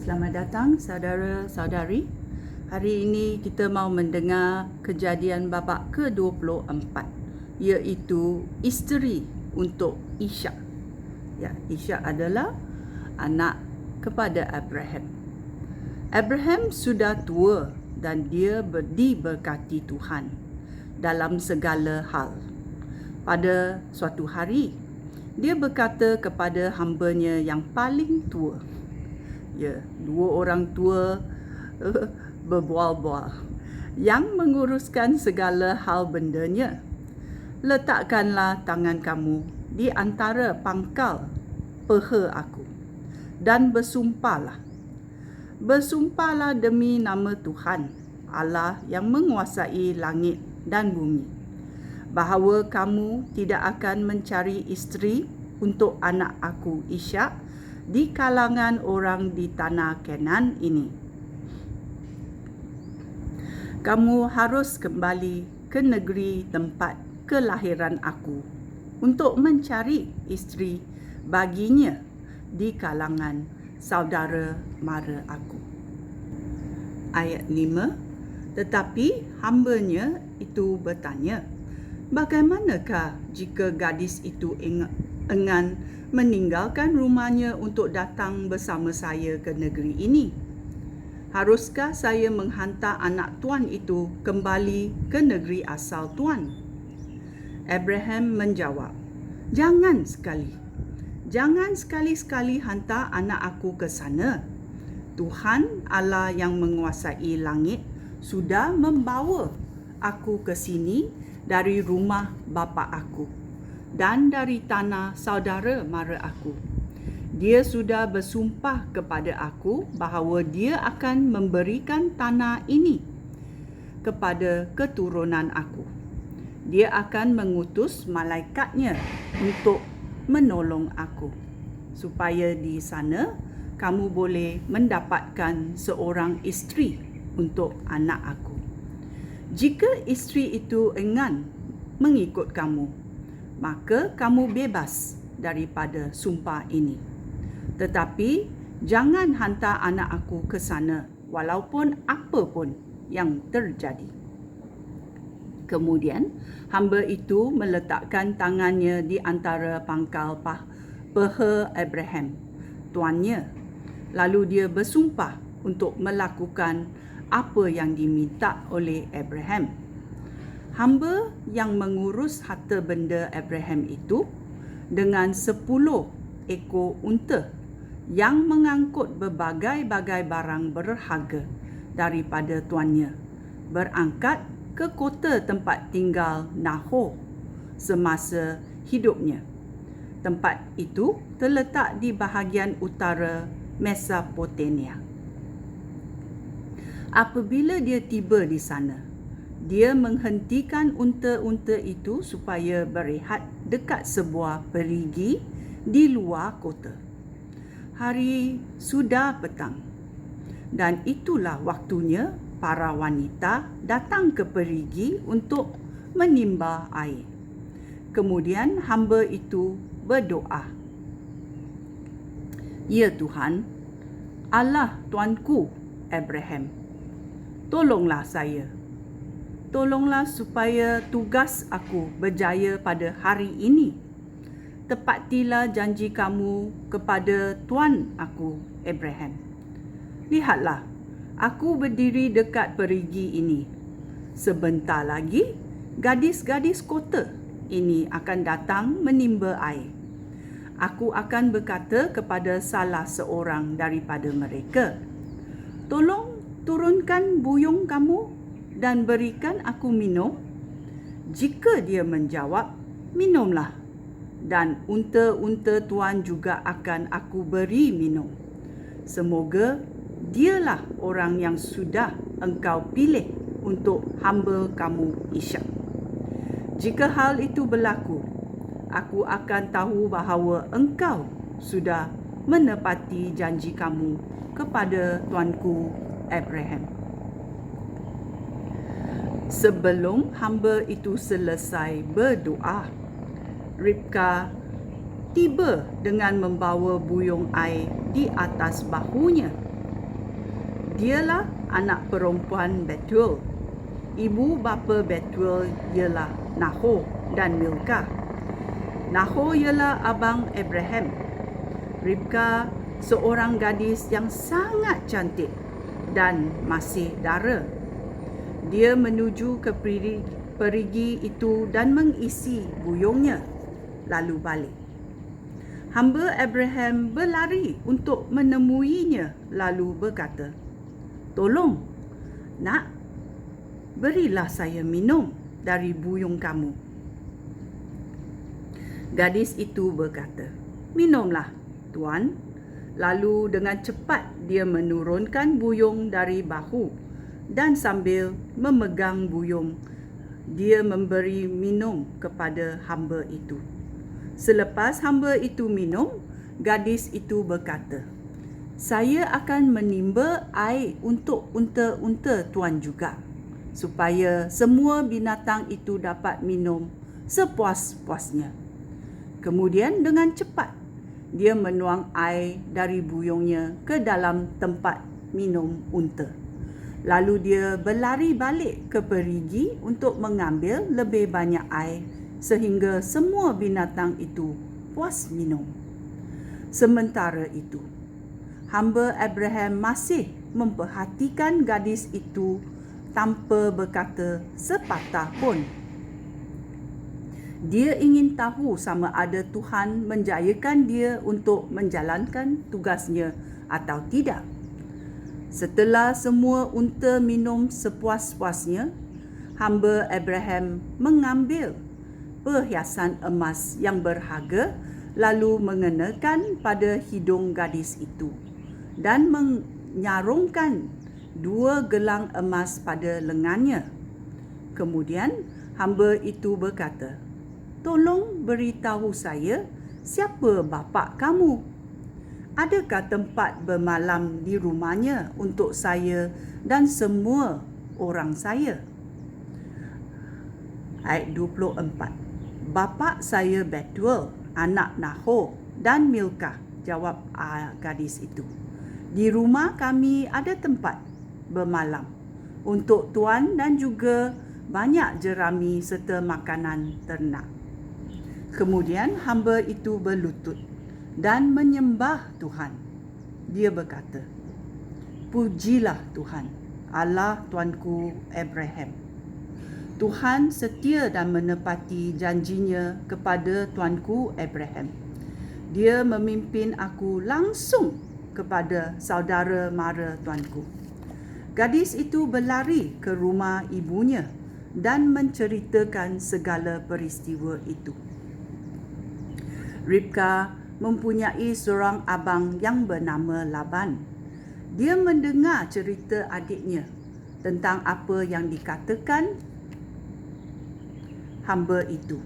Selamat datang saudara-saudari. Hari ini kita mau mendengar kejadian babak ke-24, iaitu isteri untuk Ishak. Ya, Ishak adalah anak kepada Abraham. Abraham sudah tua dan dia diberkati Tuhan dalam segala hal. Pada suatu hari, dia berkata kepada hambanya yang paling tua, ya, dua orang tua berbual-bual yang menguruskan segala hal bendanya. Letakkanlah tangan kamu di antara pangkal peha aku dan bersumpahlah. Bersumpahlah demi nama Tuhan, Allah yang menguasai langit dan bumi, bahawa kamu tidak akan mencari isteri untuk anak aku Ishak di kalangan orang di tanah Kenan ini. Kamu harus kembali ke negeri tempat kelahiran aku untuk mencari isteri baginya di kalangan saudara mara aku. Ayat 5, tetapi hambanya itu bertanya, bagaimanakah jika gadis itu enggan meninggalkan rumahnya untuk datang bersama saya ke negeri ini? Haruskah saya menghantar anak tuan itu kembali ke negeri asal tuan? Abraham menjawab, jangan sekali-sekali hantar anak aku ke sana. Tuhan Allah yang menguasai langit sudah membawa aku ke sini dari rumah bapa aku dan dari tanah saudara mara aku. Dia sudah bersumpah kepada aku bahawa dia akan memberikan tanah ini kepada keturunan aku. Dia akan mengutus malaikatnya untuk menolong aku, supaya di sana kamu boleh mendapatkan seorang isteri untuk anak aku. Jika isteri itu enggan mengikut kamu, maka kamu bebas daripada sumpah ini. Tetapi jangan hantar anak aku ke sana, walaupun apa pun yang terjadi. Kemudian hamba itu meletakkan tangannya di antara pangkal peha Abraham, tuannya. Lalu dia bersumpah untuk melakukan apa yang diminta oleh Abraham. Hamba yang mengurus harta benda Abraham itu dengan 10 ekor unta yang mengangkut berbagai-bagai barang berharga daripada tuannya, berangkat ke kota tempat tinggal Nahor semasa hidupnya. Tempat itu terletak di bahagian utara Mesopotamia. Apabila dia tiba di sana, dia menghentikan unta-unta itu supaya berehat dekat sebuah perigi di luar kota. Hari sudah petang dan itulah waktunya para wanita datang ke perigi untuk menimba air. Kemudian hamba itu berdoa, ya Tuhan, Allah tuanku Abraham, tolonglah saya. Tolonglah supaya tugas aku berjaya pada hari ini. Tepatilah janji kamu kepada tuan aku Abraham. Lihatlah, aku berdiri dekat perigi ini. Sebentar lagi, gadis-gadis kota ini akan datang menimba air. Aku akan berkata kepada salah seorang daripada mereka, tolong turunkan buyung kamu dan berikan aku minum. Jika dia menjawab, minumlah, dan unta-unta tuan juga akan aku beri minum. Semoga dialah orang yang sudah engkau pilih untuk hamba kamu Ishak. Jika hal itu berlaku, aku akan tahu bahawa engkau sudah menepati janji kamu kepada tuanku Abraham. Sebelum hamba itu selesai berdoa, Ribka tiba dengan membawa buyung air di atas bahunya Dialah anak perempuan Betuel. Ibu bapa Betuel ialah Nahor dan Milkah. Nahor ialah abang Abraham. Ribka seorang gadis yang sangat cantik dan masih dara. Dia menuju ke perigi itu dan mengisi buyungnya, lalu balik. Hamba Abraham berlari untuk menemuinya, lalu berkata, "Tolong, nak, berilah saya minum dari buyung kamu." Gadis itu berkata, "Minumlah, Tuan." Lalu dengan cepat dia menurunkan buyung dari bahu dan sambil memegang buyung, dia memberi minum kepada hamba itu. Selepas hamba itu minum, gadis itu berkata, "Saya akan menimba air untuk unta-unta Tuan juga, supaya semua binatang itu dapat minum sepuas-puasnya." Kemudian dengan cepat, dia menuang air dari buyungnya ke dalam tempat minum unta. Lalu dia berlari balik ke perigi untuk mengambil lebih banyak air sehingga semua binatang itu puas minum. Sementara itu, hamba Abraham masih memperhatikan gadis itu tanpa berkata sepatah pun. Dia ingin tahu sama ada Tuhan menjayakan dia untuk menjalankan tugasnya atau tidak. Setelah semua unta minum sepuas-puasnya, hamba Abraham mengambil perhiasan emas yang berharga lalu mengenakan pada hidung gadis itu dan menyarungkan 2 gelang emas pada lengannya. Kemudian hamba itu berkata, "Tolong beritahu saya siapa bapa kamu. Adakah tempat bermalam di rumahnya untuk saya dan semua orang saya?" Ayat 24. "Bapa saya Betuel, anak Nahor dan Milkah," jawab gadis itu. "Di rumah kami ada tempat bermalam untuk tuan dan juga banyak jerami serta makanan ternak." Kemudian hamba itu berlutut dan menyembah Tuhan. Dia berkata, "Pujilah Tuhan, Allah tuanku Abraham. Tuhan setia dan menepati janjinya kepada tuanku Abraham. Dia memimpin aku langsung kepada saudara mara tuanku." Gadis itu berlari ke rumah ibunya dan menceritakan segala peristiwa itu. Ribka mempunyai seorang abang yang bernama Laban. Dia mendengar cerita adiknya tentang apa yang dikatakan hamba itu.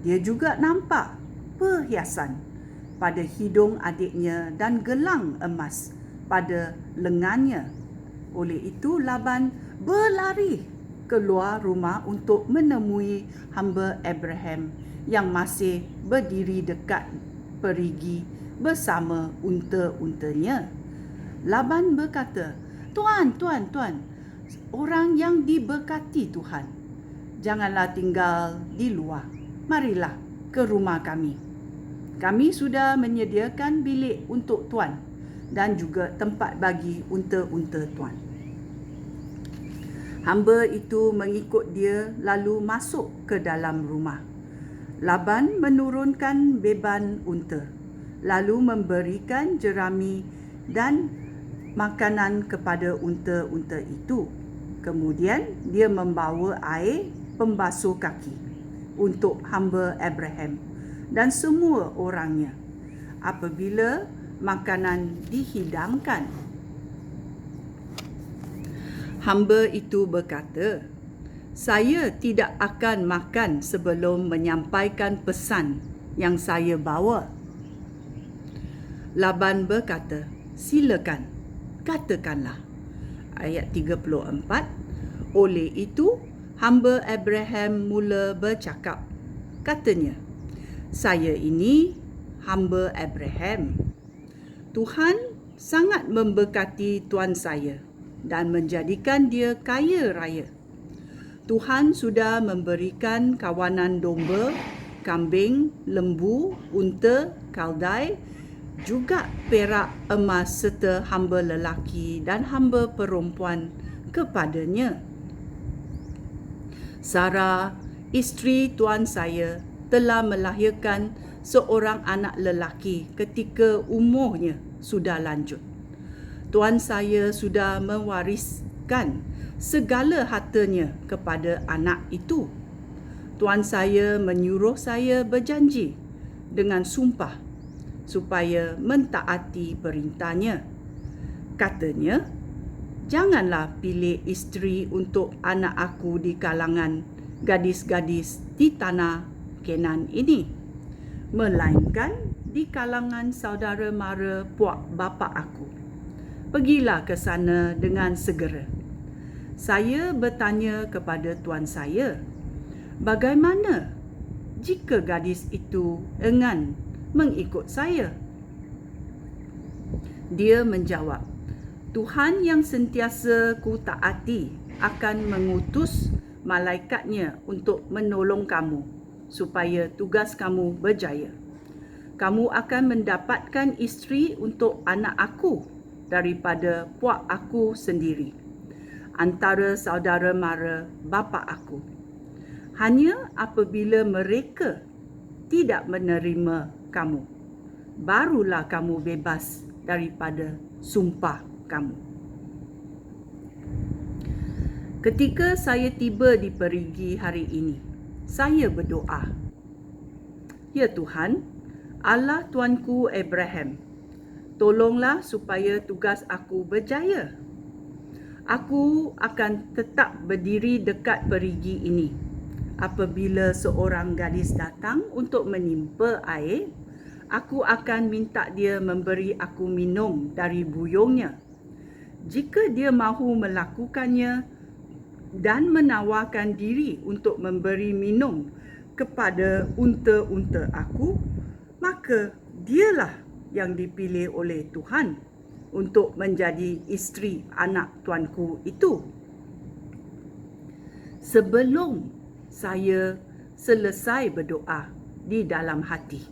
Dia juga nampak perhiasan pada hidung adiknya dan gelang emas pada lengannya. Oleh itu Laban berlari keluar rumah untuk menemui hamba Abraham yang masih berdiri dekat perigi bersama unta-untanya. Laban berkata, Tuan, orang yang diberkati Tuhan, janganlah tinggal di luar. Marilah ke rumah kami. Kami sudah menyediakan bilik untuk Tuan dan juga tempat bagi unta-unta Tuan." Hamba itu mengikut dia lalu masuk ke dalam rumah. Laban menurunkan beban unta, lalu memberikan jerami dan makanan kepada unta-unta itu. Kemudian dia membawa air pembasuh kaki untuk hamba Abraham dan semua orangnya. Apabila makanan dihidangkan, hamba itu berkata, "Saya tidak akan makan sebelum menyampaikan pesan yang saya bawa." Laban berkata, "Silakan, katakanlah." Ayat 34. Oleh itu, hamba Abraham mula bercakap. Katanya, "Saya ini hamba Abraham. Tuhan sangat memberkati tuan saya. dan menjadikan dia kaya raya. Tuhan sudah memberikan kawanan domba, kambing, lembu, unta, keldai, juga perak, emas serta hamba lelaki dan hamba perempuan kepadanya. Sarah, isteri tuan saya, telah melahirkan seorang anak lelaki ketika umurnya sudah lanjut. Tuan saya sudah mewariskan segala hartanya kepada anak itu. Tuan saya menyuruh saya berjanji dengan sumpah supaya mentaati perintahnya. Katanya, janganlah pilih isteri untuk anak aku di kalangan gadis-gadis di tanah Kenan ini, melainkan di kalangan saudara mara puak bapa aku. Pergilah ke sana dengan segera. Saya bertanya kepada tuan saya, bagaimana jika gadis itu enggan mengikut saya? Dia menjawab, Tuhan yang sentiasa ku taati akan mengutus malaikatnya untuk menolong kamu, supaya tugas kamu berjaya. Kamu akan mendapatkan isteri untuk anak aku daripada puak aku sendiri, antara saudara mara bapa aku. Hanya apabila mereka tidak menerima kamu, barulah kamu bebas daripada sumpah kamu. Ketika saya tiba di perigi hari ini, saya berdoa, Ya Tuhan, Allah tuanku Abraham, tolonglah supaya tugas aku berjaya. Aku akan tetap berdiri dekat perigi ini. Apabila seorang gadis datang untuk menimpa air, aku akan minta dia memberi aku minum dari buyungnya. Jika dia mahu melakukannya dan menawarkan diri untuk memberi minum kepada unta-unta aku, maka dialah yang dipilih oleh Tuhan untuk menjadi isteri anak tuanku itu. Sebelum saya selesai berdoa di dalam hati,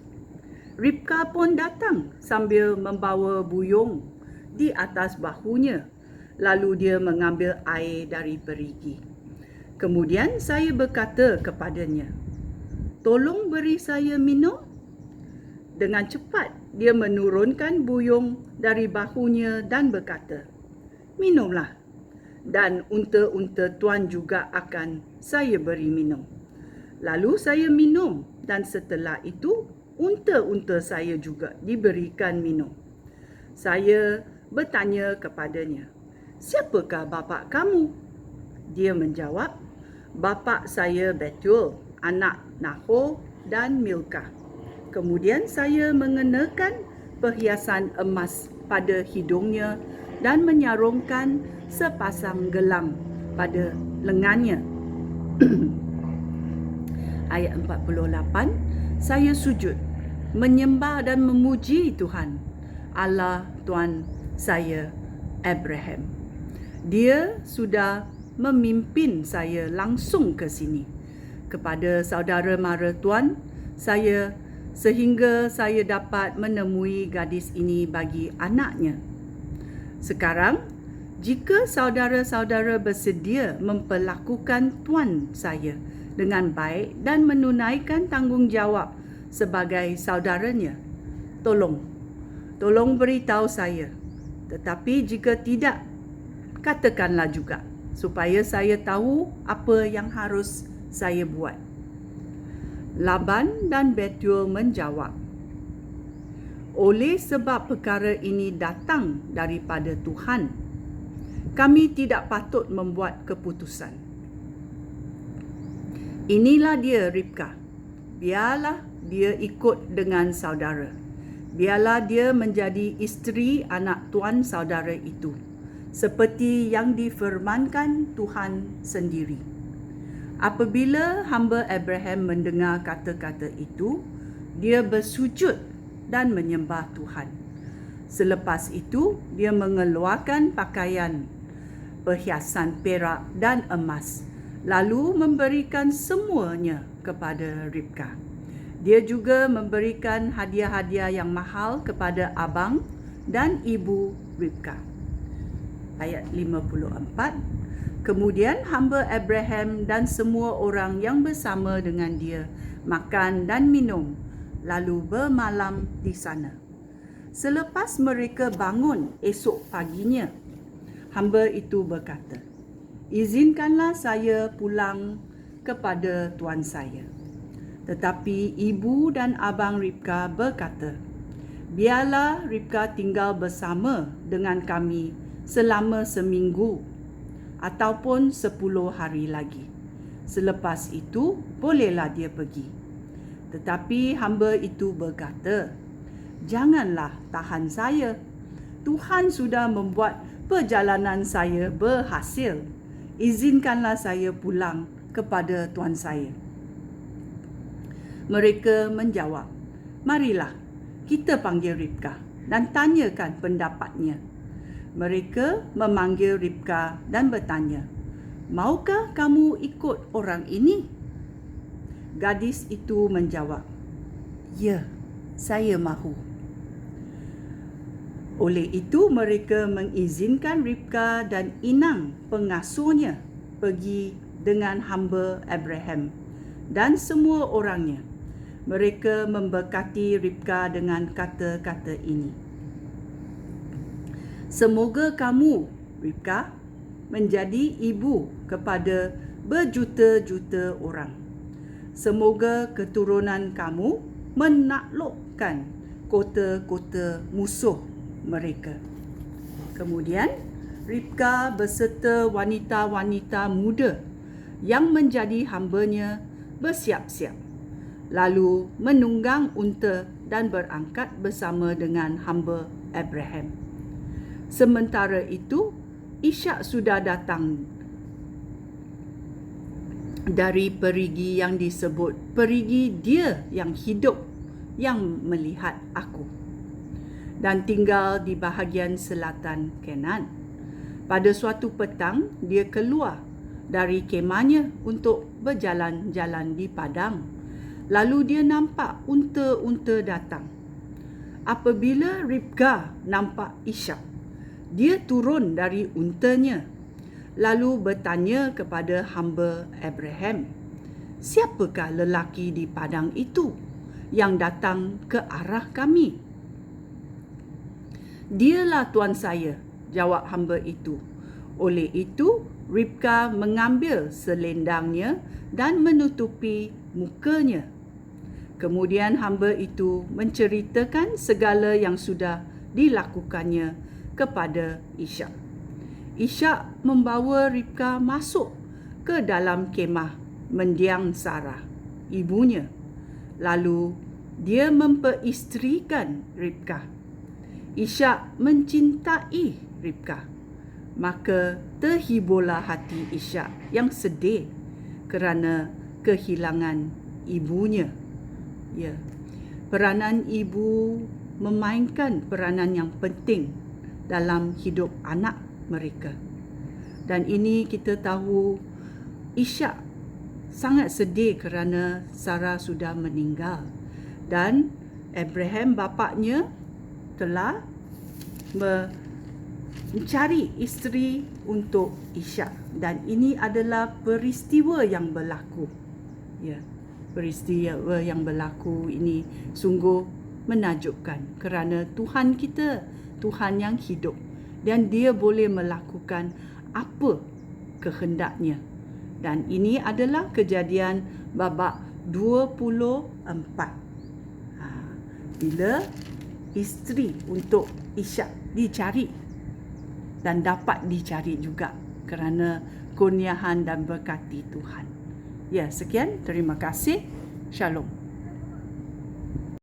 Ribka pun datang sambil membawa buyung di atas bahunya. Lalu dia mengambil air dari perigi. Kemudian saya berkata kepadanya, tolong beri saya minum. Dengan cepat dia menurunkan buyung dari bahunya dan berkata, minumlah, dan unta-unta tuan juga akan saya beri minum. Lalu saya minum, dan setelah itu unta-unta saya juga diberikan minum. Saya bertanya kepadanya, siapakah bapa kamu? Dia menjawab, bapa saya Betul, anak Nahor dan Milkah. Kemudian saya mengenakan perhiasan emas pada hidungnya dan menyarungkan sepasang gelang pada lengannya. Ayat 48, saya sujud, menyembah dan memuji Tuhan, Allah Tuan saya Abraham. Dia sudah memimpin saya langsung ke sini kepada saudara mara tuan saya, sehingga saya dapat menemui gadis ini bagi anaknya. Sekarang, jika saudara-saudara bersedia memperlakukan tuan saya dengan baik dan menunaikan tanggungjawab sebagai saudaranya, tolong beritahu saya. Tetapi jika tidak, katakanlah juga, supaya saya tahu apa yang harus saya buat. Laban dan Betul menjawab, oleh sebab perkara ini datang daripada Tuhan, kami tidak patut membuat keputusan. Inilah dia Ribka, biarlah dia ikut dengan saudara. Biarlah dia menjadi isteri anak tuan saudara itu, seperti yang difirmankan Tuhan sendiri. Apabila hamba Abraham mendengar kata-kata itu, dia bersujud dan menyembah Tuhan. Selepas itu, dia mengeluarkan pakaian perhiasan perak dan emas, lalu memberikan semuanya kepada Ribka. Dia juga memberikan hadiah-hadiah yang mahal kepada abang dan ibu Ribka. Ayat 54. Kemudian hamba Abraham dan semua orang yang bersama dengan dia makan dan minum, lalu bermalam di sana. Selepas mereka bangun esok paginya, hamba itu berkata, "Izinkanlah saya pulang kepada tuan saya." Tetapi ibu dan abang Ribka berkata, "Biarlah Ribka tinggal bersama dengan kami selama seminggu ataupun 10 hari lagi. Selepas itu, bolehlah dia pergi." Tetapi hamba itu berkata, "Janganlah tahan saya. Tuhan sudah membuat perjalanan saya berhasil. Izinkanlah saya pulang kepada tuan saya." Mereka menjawab, "Marilah, kita panggil Ribka dan tanyakan pendapatnya." Mereka memanggil Ribka dan bertanya, "Maukah kamu ikut orang ini?" Gadis itu menjawab, "Ya, saya mahu." Oleh itu mereka mengizinkan Ribka dan inang pengasuhnya pergi dengan hamba Abraham dan semua orangnya. Mereka memberkati Ribka dengan kata-kata ini, "Semoga kamu, Ribka, menjadi ibu kepada berjuta-juta orang. Semoga keturunan kamu menaklukkan kota-kota musuh mereka." Kemudian Ribka beserta wanita-wanita muda yang menjadi hambanya bersiap-siap, lalu menunggang unta dan berangkat bersama dengan hamba Abraham. Sementara itu, Ishak sudah datang dari perigi yang disebut perigi dia yang hidup yang melihat aku, dan tinggal di bahagian selatan Kenan. Pada suatu petang, dia keluar dari kemahnya untuk berjalan-jalan di padang. Lalu dia nampak unta-unta datang. Apabila Ribka nampak Ishak, dia turun dari untanya, lalu bertanya kepada hamba Abraham, "Siapakah lelaki di padang itu yang datang ke arah kami?" "Dialah tuan saya," jawab hamba itu. Oleh itu, Ribka mengambil selendangnya dan menutupi mukanya. Kemudian hamba itu menceritakan segala yang sudah dilakukannya kepada Ishak. Ishak membawa Ribka masuk ke dalam kemah mendiang Sarah, ibunya. Lalu dia memperisterikan Ribka. Ishak mencintai Ribka. Maka terhiburlah hati Ishak yang sedih kerana kehilangan ibunya. Ya, peranan ibu memainkan peranan yang penting dalam hidup anak mereka. Dan ini kita tahu Ishak sangat sedih kerana Sarah sudah meninggal. Dan Abraham bapaknya telah mencari isteri untuk Ishak. Dan ini adalah peristiwa yang berlaku. Ya, peristiwa yang berlaku ini sungguh menakjubkan kerana Tuhan kita, Tuhan yang hidup, dan dia boleh melakukan apa kehendaknya. Dan ini adalah Kejadian babak 24. Bila isteri untuk Ishak dicari dan dapat dicari juga kerana kurniahan dan berkati Tuhan. Ya, sekian. Terima kasih. Shalom.